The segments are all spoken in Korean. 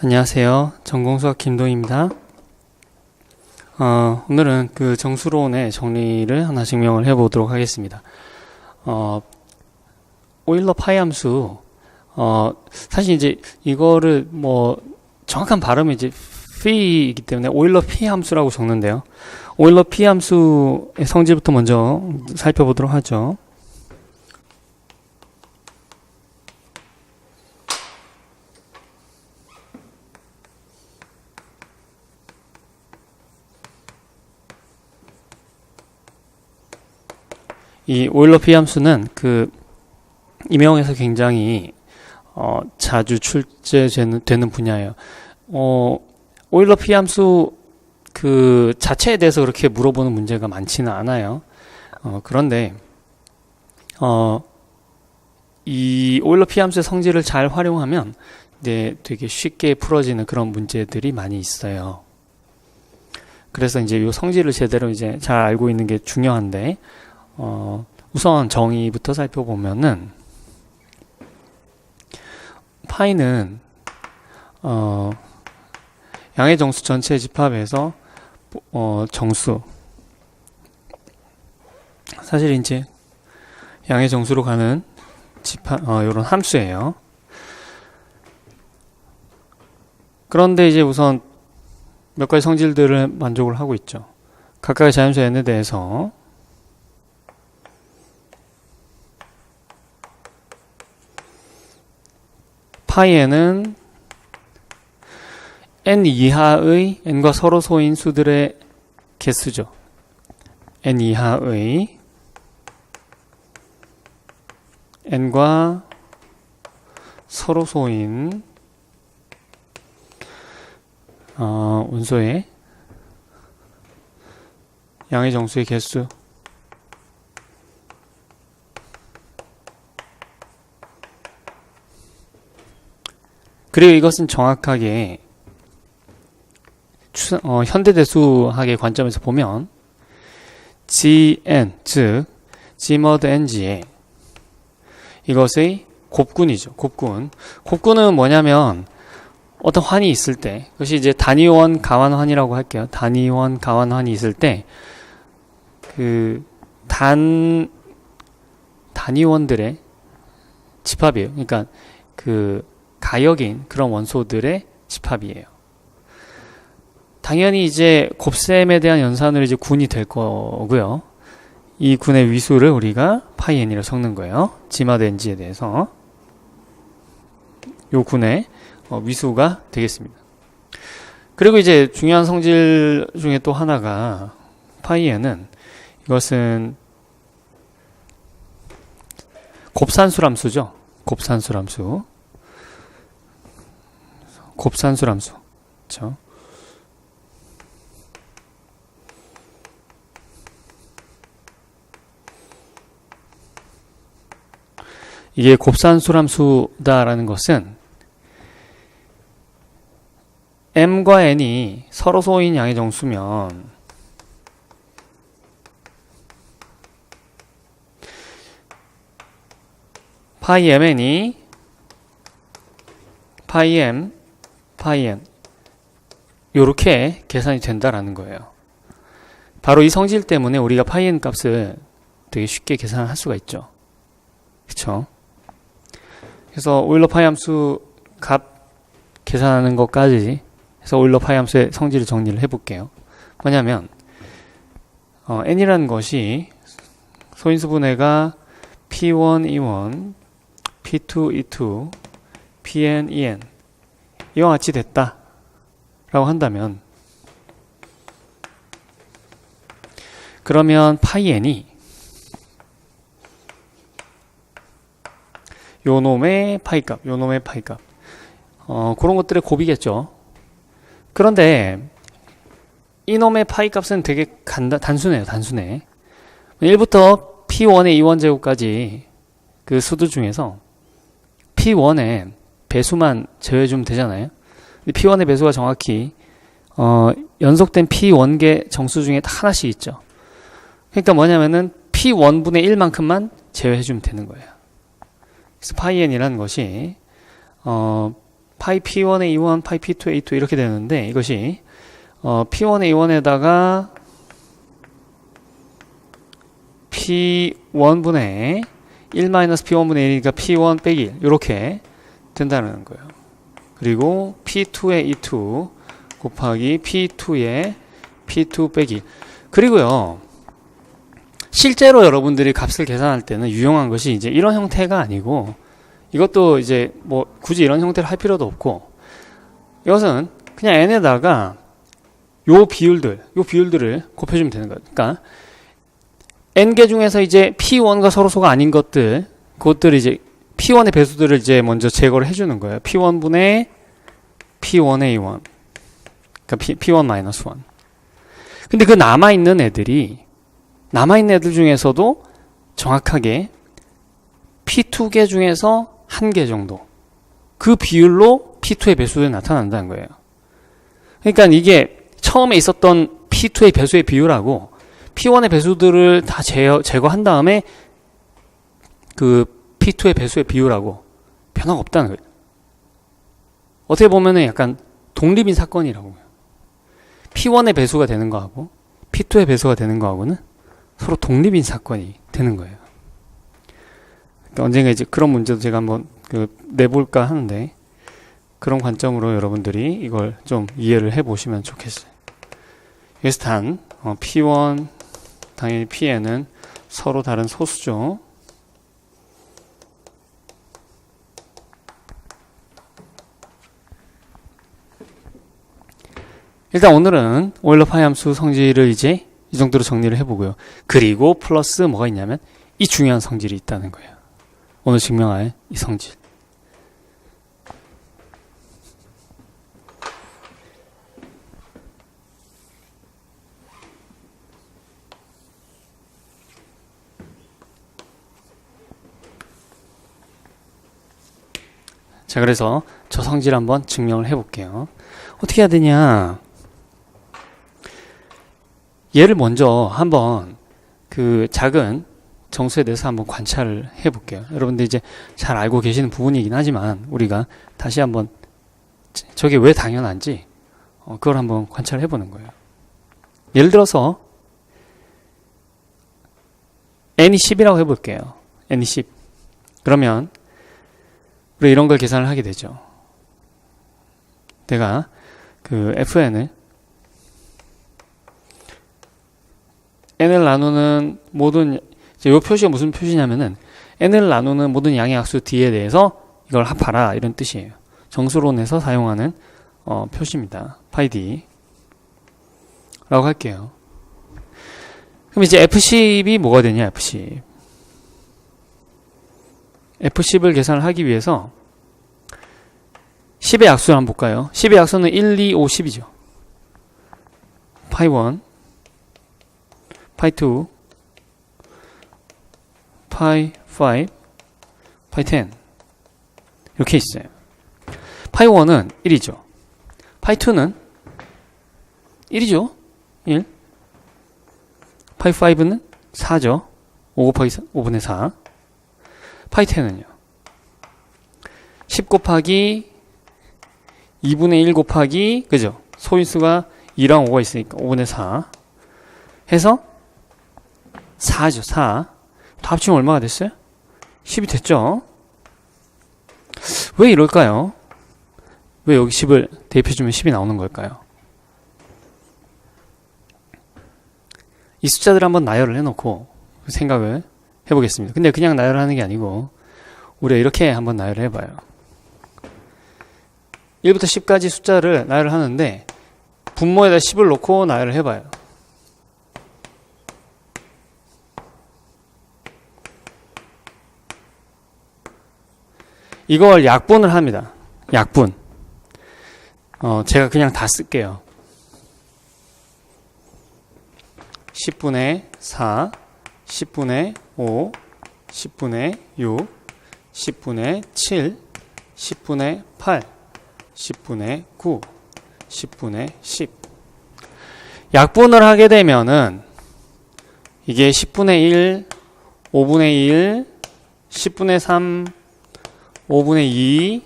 안녕하세요. 전공수학 김동희입니다. 오늘은 그 정수론의 정리를 하나 증명을 해보도록 하겠습니다. 오일러 파이 함수, 사실 이제 이거를 정확한 발음이 이제 phi이기 때문에 오일러 피 함수라고 적는데요. 오일러 피 함수의 성질부터 먼저 살펴보도록 하죠. 이 오일러 피 함수는 그 임용에서 굉장히 자주 출제되는 분야예요. 오일러 피 함수 그 자체에 대해서 그렇게 물어보는 문제가 많지는 않아요. 그런데 이 오일러 피 함수의 성질을 잘 활용하면 되게 쉽게 풀어지는 그런 문제들이 많이 있어요. 그래서 이제 이 성질을 제대로 이제 잘 알고 있는 게 중요한데, 우선 정의부터 살펴보면은, 파이는, 양의 정수 전체의 집합에서, 정수. 사실 이제, 양의 정수로 가는 집합, 요런 함수예요. 그런데 이제 우선 몇 가지 성질들을 만족을 하고 있죠. 각각의 자연수 n에 대해서, 파이에는 n 이하의 n과 서로 소인 수들의 개수죠. n 이하의 n과 서로 소인 원소의 양의 정수의 개수. 그리고 이것은 정확하게 현대대수학의 관점에서 보면 Gn, 즉 Gmod Ng의 이것의 곱군이죠. 곱군은 뭐냐면 어떤 환이 있을 때, 그것이 이제 단위원 가완환이라고 할게요. 단위원 가완환이 있을 때 그 단위원들의 집합이에요. 그러니까 그 가역인 그런 원소들의 집합이에요. 당연히 이제 곱셈에 대한 연산으로 이제 군이 될 거고요. 이 군의 위수를 우리가 파이 n이라고 적는 거예요. Gmod Ng에 대해서 요 군의 위수가 되겠습니다. 그리고 이제 중요한 성질 중에 또 하나가 파이 n은 이것은 곱산수람수죠. 곱산수람수. 그렇죠? 이게 곱산수람수다라는 것은 m과 n이 서로 소인 양의 정수면 파이 mn이 파이 n 요렇게 계산이 된다라는 거예요. 바로 이 성질 때문에 우리가 파이 n 값을 되게 쉽게 계산할 수가 있죠. 그쵸? 그래서 오일러 파이 함수 값 계산하는 것까지 해서 오일러 파이 함수의 성질을 정리를 해볼게요. 뭐냐면 n이라는 것이 소인수분해가 p1, e1, p2, e2, pn, en 이와 같이 됐다 라고 한다면, 그러면 파이 n이 요놈의 파이값 그런 것들의 곱이겠죠. 그런데 이놈의 파이값은 되게 단순해. 1부터 p1의 2원 제곱까지 그 수도 중에서 p1의 배수만 제외해주면 되잖아요. P1의 배수가 정확히 연속된 P1개 정수 중에 하나씩 있죠. 그러니까 뭐냐면은 P1분의 1만큼만 제외해주면 되는 거예요. 그래서 파이 n이라는 것이 파이 P1의 E1, 파이 P2의 E2 이렇게 되는데 이것이 P1의 E1에다가 P1분의 1-P1분의 1이니까 P1 빼기 1 이렇게 된다는 거예요. 그리고 P2의 E2 곱하기 P2의 P2 빼기 1. 그리고요, 실제로 여러분들이 값을 계산할 때는 유용한 것이 이제 이런 형태가 아니고, 이것도 이제 뭐 굳이 이런 형태를 할 필요도 없고, 이것은 그냥 n에다가 요 비율들을 곱해주면 되는 거예요. 그러니까 n개 중에서 이제 P1과 서로소가 아닌 그것들 이제 P1의 배수들을 이제 먼저 제거를 해주는 거예요. P1분의 P1의 A1. 그러니까 P1-1. 근데 그 남아있는 애들 중에서도 정확하게 P2개 중에서 1개 정도. 그 비율로 P2의 배수들이 나타난다는 거예요. 그러니까 이게 처음에 있었던 P2의 배수의 비율하고 P1의 배수들을 다 제거한 다음에 그 P2의 배수의 비율하고 변화가 없다는 거예요. 어떻게 보면은 약간 독립인 사건이라고. P1의 배수가 되는 거하고 P2의 배수가 되는 거하고는 서로 독립인 사건이 되는 거예요. 그러니까 언젠가 이제 그런 문제도 제가 한번 내볼까 하는데, 그런 관점으로 여러분들이 이걸 좀 이해를 해보시면 좋겠어요. 여기서 단 P1 당연히 Pn은 서로 다른 소수죠. 일단 오늘은 오일러 파이 함수 성질을 이제 이 정도로 정리를 해보고요. 그리고 플러스 뭐가 있냐면 이 중요한 성질이 있다는 거예요. 오늘 증명할 이 성질. 자, 그래서 저 성질 한번 증명을 해볼게요. 어떻게 해야 되냐? 얘를 먼저 한번 그 작은 정수에 대해서 한번 관찰을 해볼게요. 여러분들 이제 잘 알고 계시는 부분이긴 하지만 우리가 다시 한번 저게 왜 당연한지 그걸 한번 관찰을 해보는 거예요. 예를 들어서 n이 10이라고 해볼게요. n이 10. 그러면 우리 이런 걸 계산을 하게 되죠. 내가 그 fn을 n을 나누는 모든, 이제 이 표시가 무슨 표시냐면은 n을 나누는 모든 양의 약수 d에 대해서 이걸 합하라 이런 뜻이에요. 정수론에서 사용하는 표시입니다. 파이 d 라고 할게요. 그럼 이제 F10이 뭐가 되냐, F10. F10을 계산을 하기 위해서 10의 약수를 한번 볼까요? 10의 약수는 1, 2, 5, 10이죠. 파이 1, 파이 2, 파이 5, 파이 10 이렇게 있어요. 파이 1은 1이죠. 파이 2는 1이죠. 1. 파이 5는 4죠. 5 곱하기 5분의 4. 파이 10은요. 10 곱하기 2분의 1 곱하기, 그죠? 소인수가 2랑 5가 있으니까 5분의 4 해서 4죠. 4. 다 합치면 얼마가 됐어요? 10이 됐죠? 왜 이럴까요? 왜 여기 10을 대입해주면 10이 나오는 걸까요? 이 숫자들을 한번 나열을 해놓고 생각을 해보겠습니다. 근데 그냥 나열을 하는 게 아니고 우리가 이렇게 한번 나열을 해봐요. 1부터 10까지 숫자를 나열을 하는데 분모에다 10을 놓고 나열을 해봐요. 이걸 약분을 합니다. 약분. 제가 그냥 다 쓸게요. 10분의 4, 10분의 5, 10분의 6, 10분의 7, 10분의 8, 10분의 9, 10분의 10. 약분을 하게 되면은 이게 10분의 1, 5분의 1, 10분의 3, 5분의 2,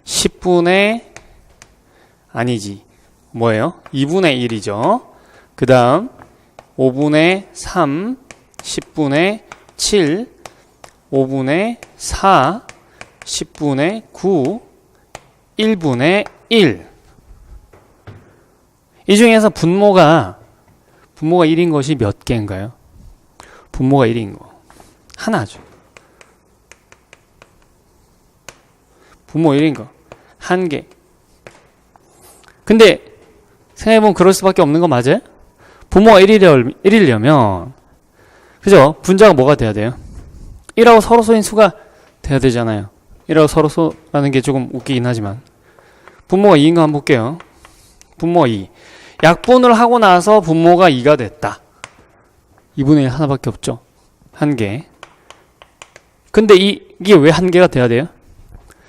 10분의 아니지. 뭐예요? 2분의 1이죠. 그 다음 5분의 3, 10분의 7, 5분의 4, 10분의 9, 1분의 1. 이 중에서 분모가 1인 것이 몇 개인가요? 분모가 1인 거. 하나죠. 분모 1인 거. 한 개. 근데 생각해보면 그럴 수밖에 없는 거 맞아요? 분모가 1이려면 그죠? 분자가 뭐가 돼야 돼요? 1하고 서로소인 수가 돼야 되잖아요. 1하고 서로소라는 게 조금 웃기긴 하지만 분모가 2인 거 한번 볼게요. 분모가 2. 약분을 하고 나서 분모가 2가 됐다. 2분의 1 하나밖에 없죠. 한 개. 근데 이게 왜 한 개가 돼야 돼요?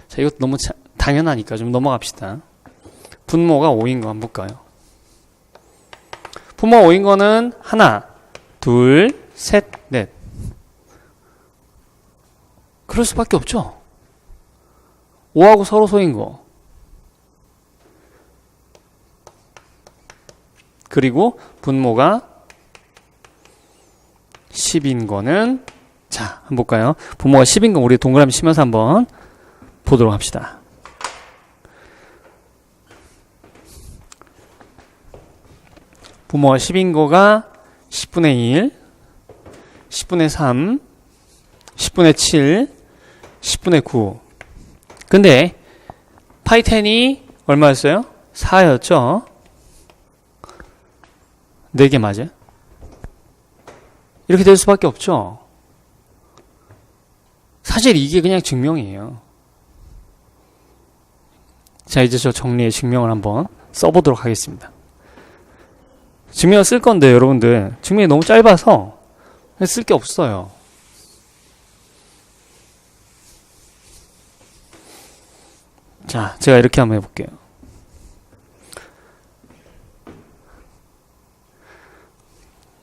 자, 이것도 너무 당연하니까 좀 넘어갑시다. 분모가 5인 거 한번 볼까요? 분모가 5인 거는 하나, 둘, 셋, 넷. 그럴 수밖에 없죠. 5하고 서로소인 거. 그리고 분모가 10인 거는 자, 한번 볼까요? 분모가 10인 거 우리 동그라미 치면서 한번 보도록 합시다. 분모가 10인 거가 10분의 1, 10분의 3, 10분의 7, 10분의 9. 근데 파이 10이 얼마였어요? 4였죠? 4개 맞아요? 이렇게 될 수밖에 없죠? 사실 이게 그냥 증명이에요. 자, 이제 저 정리의 증명을 한번 써보도록 하겠습니다. 증명을 쓸 건데 여러분들 증명이 너무 짧아서 쓸 게 없어요. 자, 제가 이렇게 한번 해볼게요.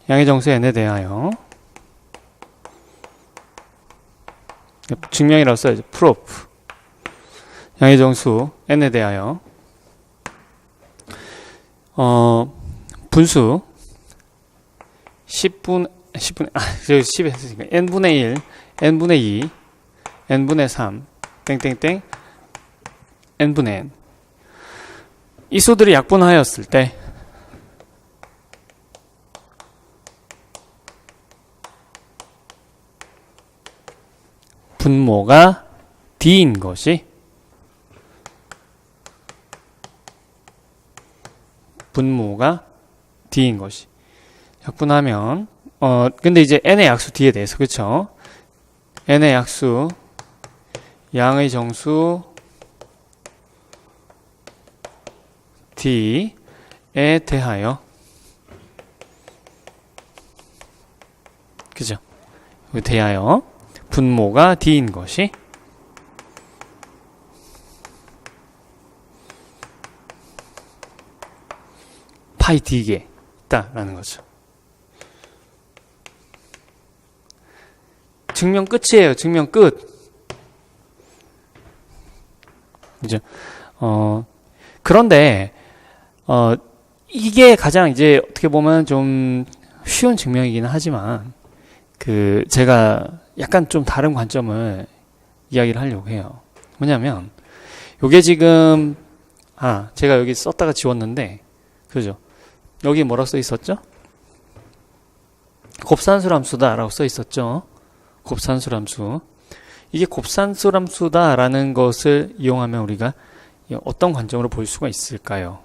양의 정수 n에 대하여 증명이라고 써야죠. proof. 양의 정수 n에 대하여 분수 10분 저기 10에 했으니까 n분의 1, n분의 2, n분의 3, 땡땡땡, n분의 n. 이 수들이 약분하였을 때 분모가 D인 것이 약분하면 근데 이제 n의 약수 D에 대해서 그쵸? n의 약수 양의 정수 D에 대하여 그죠? 대하여 분모가 D인 것이 파이 D에 있다라는 거죠. 증명 끝이에요. 증명 끝. 그죠? 그런데 이게 가장 이제 어떻게 보면 좀 쉬운 증명이긴 하지만 제가 약간 좀 다른 관점을 이야기를 하려고 해요. 뭐냐면 요게 지금 제가 여기 썼다가 지웠는데 그죠? 여기 뭐라고 써 있었죠? 곱산수람수다 라고 써 있었죠? 곱산수람수. 이게 곱산수람수다 라는 것을 이용하면 우리가 어떤 관점으로 볼 수가 있을까요?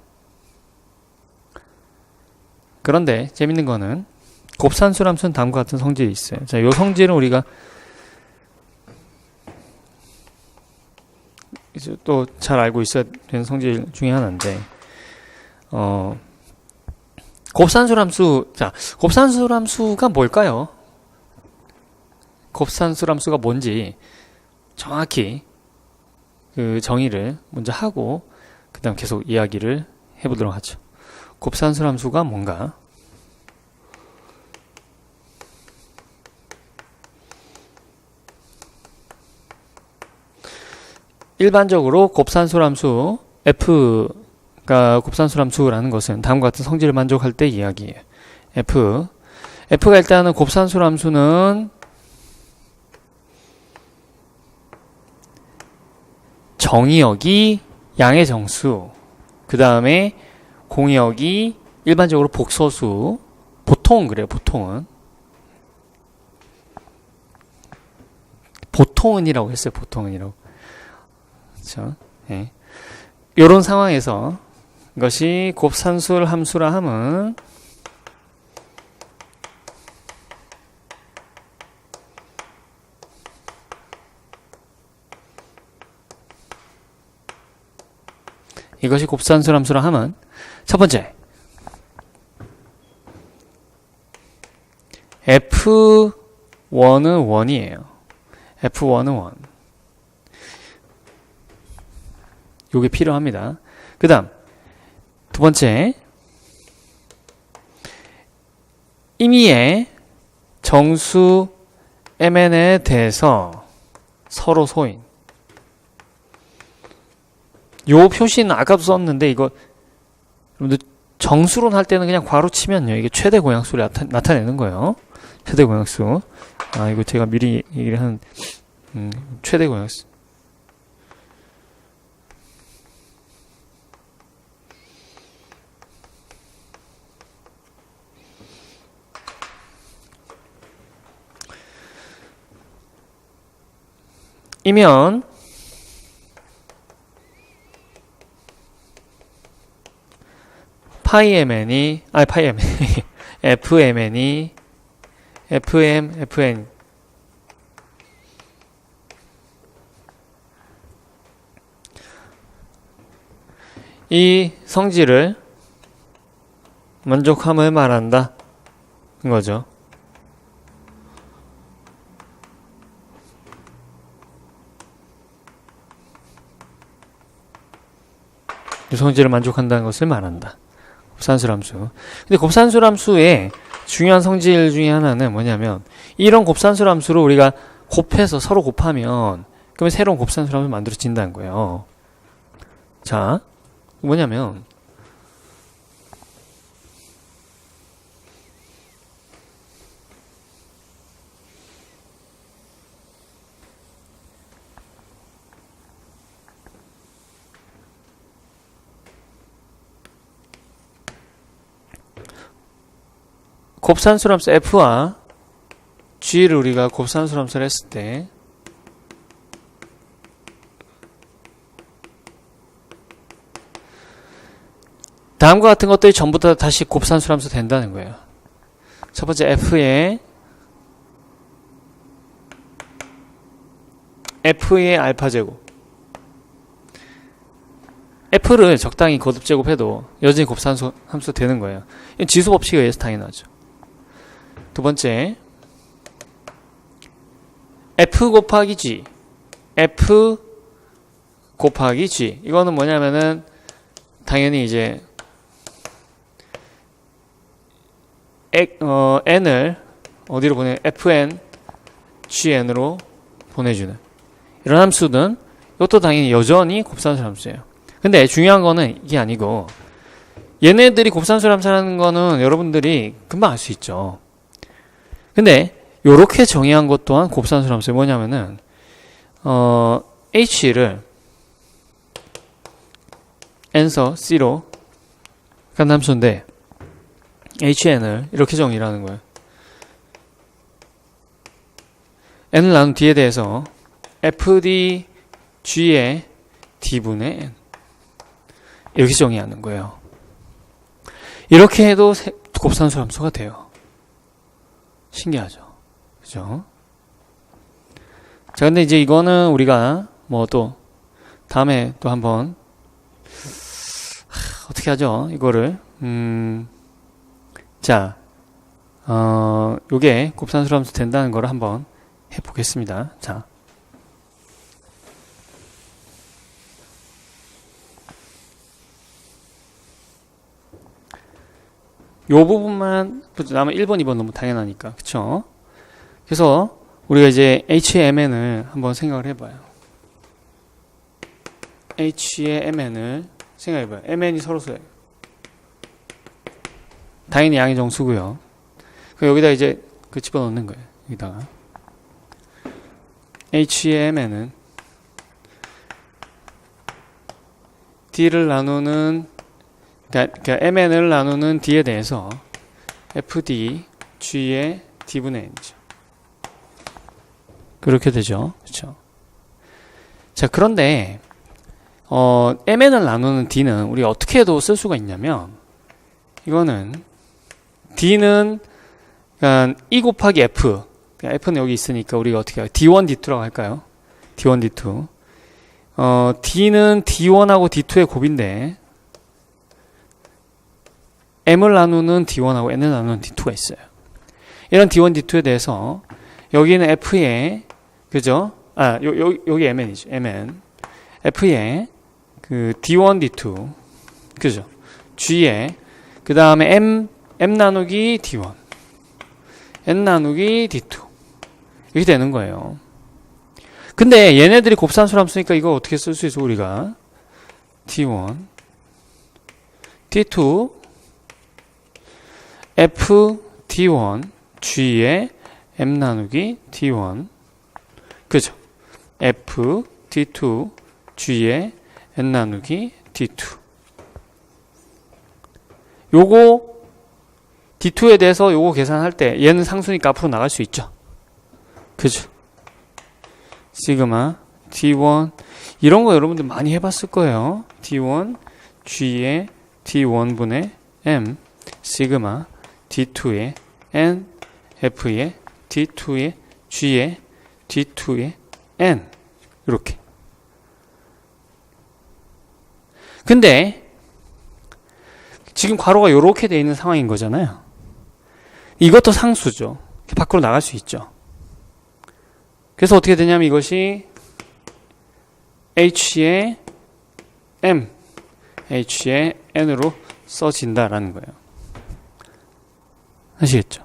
그런데 재밌는 거는 곱산수람수는 다음과 같은 성질이 있어요. 자, 요 성질은 우리가 이제 또 잘 알고 있어야 되는 성질 중에 하나인데 곱산수람수. 자, 곱산수람수가 뭘까요? 곱산수람수가 뭔지 정확히 그 정의를 먼저 하고 그 다음 계속 이야기를 해보도록 하죠. 곱산수람수가 뭔가? 일반적으로 곱산수함수 f가 곱산수함수라는 것은 다음과 같은 성질을 만족할 때 이야기예요. f가 일단은 곱산수함수는 정의역이 양의 정수, 그 다음에 공역이 일반적으로 복소수, 보통은 그래요. 보통은이라고 했어요. 보통은이라고. 그렇죠? 예. 이런 상황에서 이것이 곱산술 함수라 함은 이것이 곱산술 함수라 함은 첫 번째 F1은 1이에요. F1은 1. 요게 필요합니다. 그 다음 두 번째 임의의 정수 MN에 대해서 서로 소인. 요 표시는 아까도 썼는데 이거 여러분들 정수론 할 때는 그냥 괄호 치면요 이게 최대 공약수를 나타내는 거예요. 최대 공약수. 아 이거 제가 미리 얘기를 한 최대 공약수. 이면 파이mn이 fmn이 fn 이 성질을 만족함을 말한다 이거죠. 이 성질을 만족한다는 것을 말한다. 곱산술함수. 근데 곱산술함수의 중요한 성질 중에 하나는 뭐냐면 이런 곱산술함수로 우리가 곱해서 서로 곱하면 그러면 새로운 곱산술함수 만들어진다는 거예요. 자, 뭐냐면 곱산술함수 F와 G를 우리가 곱산술함수를 했을 때 다음과 같은 것들이 전부 다 다시 곱산술함수 된다는 거예요. 첫 번째 F의 알파제곱. F를 적당히 거듭제곱해도 여전히 곱산술함수 되는 거예요. 이건 지수법칙에 의해서 당연하죠. 두 번째 F 곱하기 G F 곱하기 G 이거는 뭐냐면은 당연히 이제 n을 어디로 보내 fn gn으로 보내주는 이런 함수는 이것도 당연히 여전히 곱산술 함수예요. 근데 중요한 거는 이게 아니고 얘네들이 곱산술 함수라는 거는 여러분들이 금방 알 수 있죠. 근데 요렇게 정의한 것 또한 곱산술 함수에 뭐냐면은 h를 n서 c로 간 함수인데 hn을 이렇게 정의를 하는 거예요. n을 나눈 d에 대해서 fd g의 d분의 n 이렇게 정의하는 거예요. 이렇게 해도 곱산술 함수가 돼요. 신기하죠? 그죠? 자, 근데 이제 이거는 우리가 뭐 또 다음에 또 한번 어떻게 하죠? 이거를 자, 요게 곱산술 함수 된다는 걸 한번 해보겠습니다. 자, 요 부분만 남은 1번, 2번 너무 당연하니까. 그쵸? 그래서 우리가 이제 HMN을 한번 생각을 해봐요. h의 mn을 생각해봐요. mn이 서로서예요. 당연히 양의 정수고요. 여기다 이제 그 집어넣는 거예요. 여기다가 h의 mn은 d를 나누는 그러니까 mn을 나누는 d에 대해서 fd g의 d분의 n이죠. 그렇게 되죠. 그렇죠? 자, 그런데 mn을 나누는 d는 우리가 어떻게 해도 쓸 수가 있냐면 이거는 d는 그러니까 e 곱하기 f 그러니까 f는 여기 있으니까 우리가 어떻게 해요? d1, d2라고 할까요? d1, d2 d는 d1하고 d2의 곱인데 m을 나누는 d1하고 n을 나누는 d2가 있어요. 이런 d1, d2에 대해서 여기는 f의 그죠? 여기 mn이죠. mn f의 그 d1, d2 그죠? g에 그 다음에 m 나누기 d1 n 나누기 d2 이렇게 되는 거예요. 근데 얘네들이 곱산수람 쓰니까 이거 어떻게 쓸 수 있어 우리가 d1 d2 f d1 g의 m 나누기 d1 그죠? f d2 g의 n 나누기 d2 요거 d2에 대해서 요거 계산할 때 얘는 상수니까 앞으로 나갈 수 있죠. 그죠? 시그마 d1 이런 거 여러분들 많이 해봤을 거예요. d1 g의 d1분의 m 시그마 d2의 n f의 d2의 g의 d2의 n 이렇게. 근데 지금 괄호가 이렇게 되어 있는 상황인 거잖아요. 이것도 상수죠. 밖으로 나갈 수 있죠. 그래서 어떻게 되냐면 이것이 h의 m, h의 n으로 써진다라는 거예요. 아시겠죠?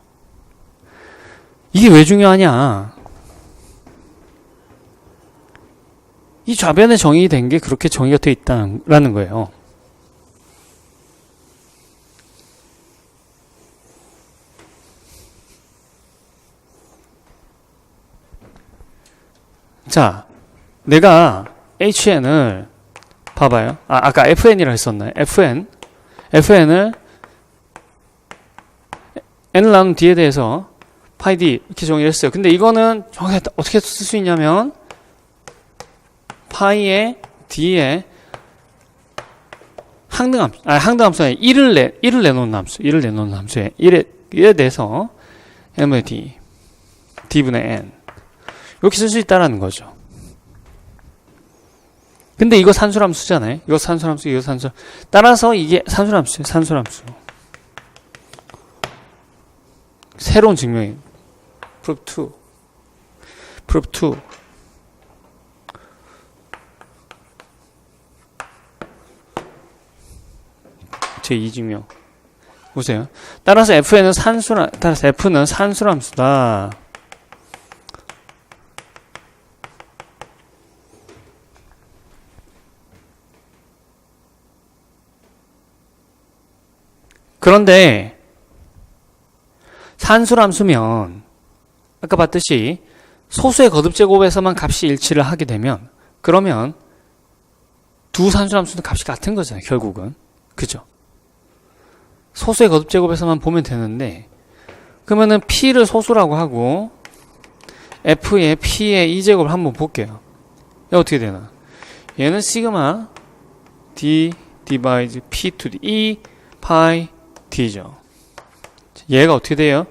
이게 왜 중요하냐? 이 좌변에 정의된 게 그렇게 정의가 되어 있다는 거예요. 자, 내가 HN을 봐봐요. 아까 FN이라고 했었나요? FN을 N을 나눈 D에 대해서 파이 D 이렇게 정의를 했어요. 근데 이거는 정확히 어떻게 쓸 수 있냐면 파이의 D에 항등함수 아니 1을 내놓는 함수에 1에 대해서 M의 D, D분의 N 이렇게 쓸 수 있다라는 거죠. 근데 이거 산수함수잖아요. 이거 산수함수. 따라서 이게 산수함수예요. 산수함수. 새로운 증명이에요. proof 2. 제2증명. 보세요. 따라서 F는 산수함수다. 그런데 산수함수면 아까 봤듯이 소수의 거듭제곱에서만 값이 일치를 하게 되면 그러면 두 산수함수는 값이 같은 거잖아요. 결국은. 그죠? 소수의 거듭제곱에서만 보면 되는데 그러면은 P를 소수라고 하고 F의 P의 2제곱을 한번 볼게요. 이거 어떻게 되나? 얘는 시그마 D 디바이즈 P to D E 파이 D죠. 얘가 어떻게 돼요?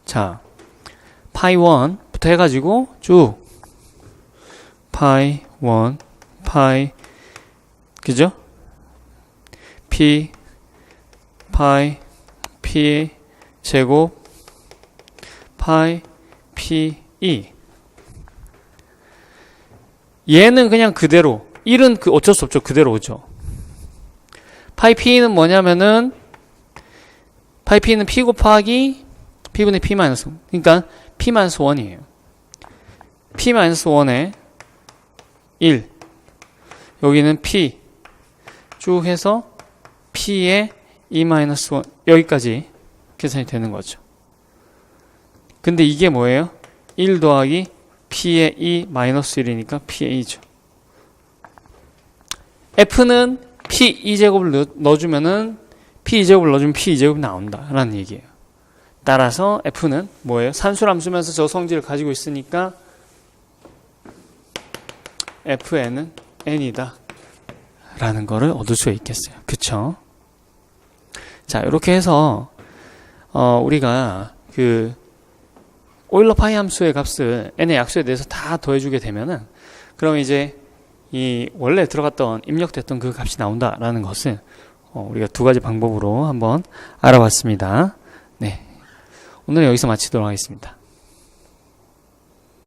자, 파이 1부터 해가지고 쭉 파이 1, 파이 그죠? P 파이 P 제곱 파이 P E 얘는 그냥 그대로 1은 어쩔 수 없죠. 그대로 오죠. 파이 P는 뭐냐면은 파이 P는 P 곱하기 P분의 P 마이너스 그러니까 P 마이너스 1이에요. P 마이너스 1에 1 여기는 P 쭉 해서 P의 E-1 여기까지 계산이 되는 거죠. 근데 이게 뭐예요? 1 더하기 P의 E-1이니까 PA죠. F는 P 2제곱을 넣어주면은 P 2제곱을 넣어주면 P 2제곱이 나온다 라는 얘기예요. 따라서 F는 뭐예요? 산수람 쓰면서 저 성질을 가지고 있으니까 Fn은 N이다 라는 거를 얻을 수 있겠어요. 그쵸? 자, 이렇게 해서 우리가 그 오일러 파이 함수의 값을 n의 약수에 대해서 다 더해주게 되면은 그럼 이제 이 원래 들어갔던 입력됐던 그 값이 나온다라는 것을 우리가 두 가지 방법으로 한번 알아봤습니다. 네, 오늘 여기서 마치도록 하겠습니다.